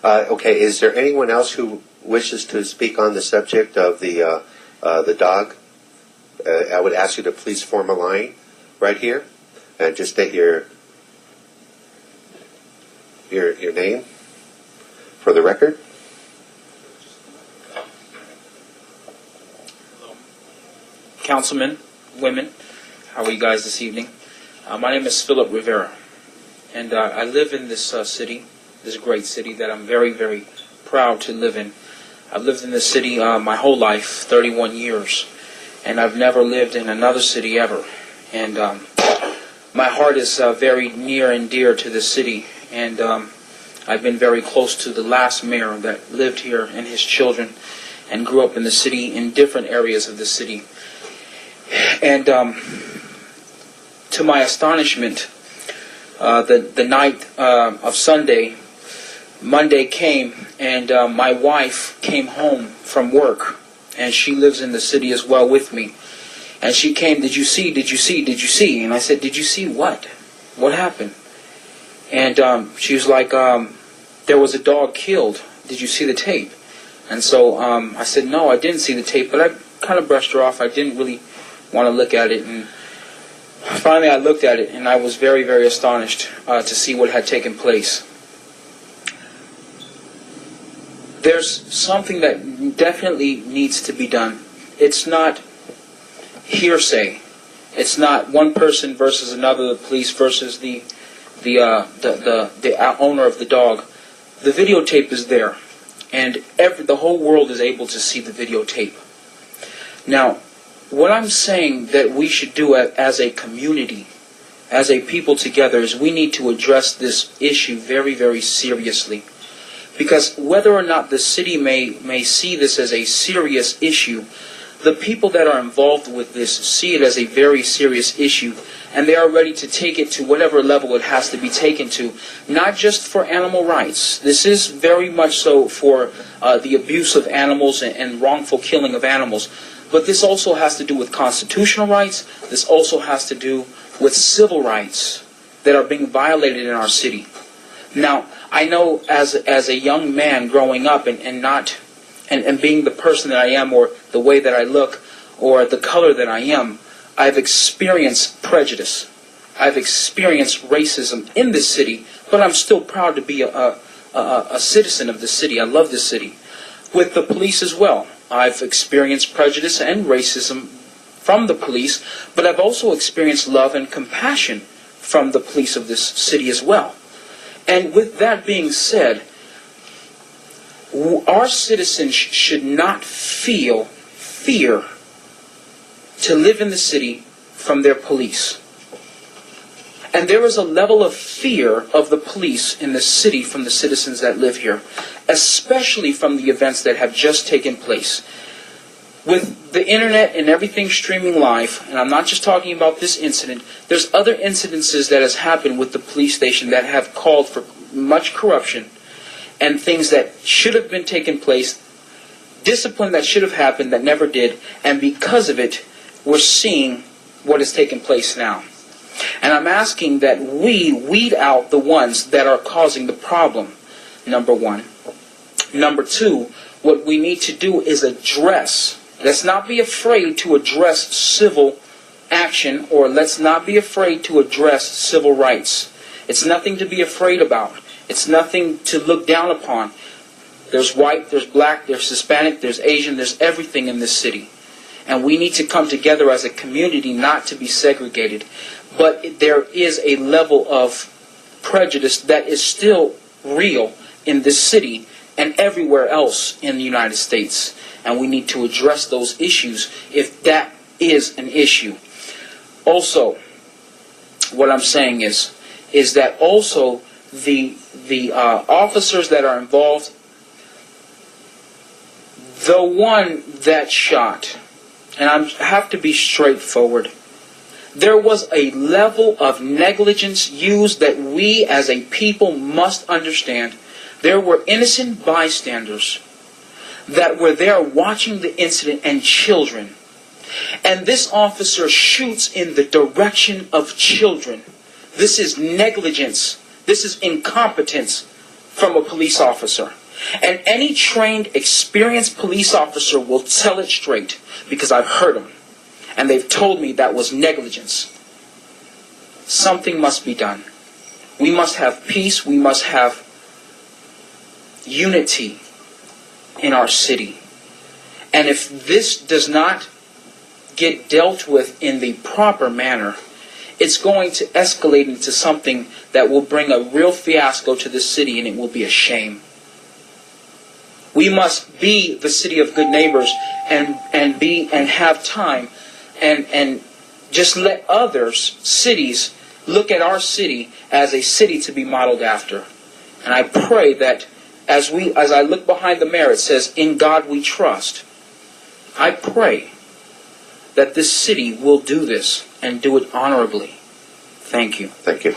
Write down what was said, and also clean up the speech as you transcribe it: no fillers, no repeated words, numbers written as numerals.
Okay, is there anyone else who wishes to speak on the subject of the dog? I would ask you to please form a line right here and just state your name for the record. Hello. Councilmen, women, how are you guys this evening? My name is Philip Rivera, and I live in this city, this great city that I'm very, very proud to live in. I've lived in this city my whole life, 31 years, and I've never lived in another city ever. And my heart is very near and dear to this city, and I've been very close to the last mayor that lived here and his children and grew up in the city in different areas of the city. And to my astonishment, the night of Sunday, Monday came, and my wife came home from work, and she lives in the city as well with me. And she came, did you see? And I said, did you see what? What happened? And she was like, there was a dog killed. Did you see the tape? And so I said, no, I didn't see the tape, but I kind of brushed her off. I didn't really want to look at it. And finally I looked at it, and I was very, very astonished to see what had taken place. There's something that definitely needs to be done. It's not hearsay. It's not one person versus another, the police versus the owner of the dog. The videotape is there, and the whole world is able to see the videotape. Now, what I'm saying that we should do as a community, as a people together, is we need to address this issue very, very seriously. Because whether or not the city may see this as a serious issue, the people that are involved with this see it as a very serious issue, and they are ready to take it to whatever level it has to be taken to, not just for animal rights. This is very much so for the abuse of animals and wrongful killing of animals. But this also has to do with constitutional rights. This also has to do with civil rights that are being violated in our city. Now, I know as a young man growing up and being the person that I am, or the way that I look, or the color that I am, I've experienced prejudice. I've experienced racism in this city, but I'm still proud to be a citizen of the city. I love this city. With the police as well, I've experienced prejudice and racism from the police, but I've also experienced love and compassion from the police of this city as well. And with that being said, our citizens should not feel fear to live in the city from their police. And there is a level of fear of the police in the city from the citizens that live here, especially from the events that have just taken place. With the internet and everything streaming live, and I'm not just talking about this incident, there's other incidences that has happened with the police station that have called for much corruption and things that should have been taking place, discipline that should have happened that never did, and because of it, we're seeing what has taken place now. And I'm asking that we weed out the ones that are causing the problem, number one. Number two, what we need to do is address. Let's not be afraid to address civil action, or let's not be afraid to address civil rights. It's nothing to be afraid about. It's nothing to look down upon. There's white, there's black, there's Hispanic, there's Asian, there's everything in this city. And we need to come together as a community, not to be segregated. But there is a level of prejudice that is still real in this city and everywhere else in the United States. And we need to address those issues if that is an issue. Also, what I'm saying is that also the officers that are involved, the one that shot, and I have to be straightforward, there was a level of negligence used that we as a people must understand. There were innocent bystanders that were there watching the incident, and children. And this officer shoots in the direction of children. This is negligence. This is incompetence from a police officer. And any trained, experienced police officer will tell it straight, because I've heard them. And they've told me that was negligence. Something must be done. We must have peace. We must have unity in our city. And if this does not get dealt with in the proper manner, it's going to escalate into something that will bring a real fiasco to the city, and it will be a shame. We must be the city of good neighbors and have time and just let others, cities, look at our city as a city to be modeled after. And I pray that as I look behind the mayor, it says, "In God we trust." I pray that this city will do this and do it honorably. Thank you. Thank you.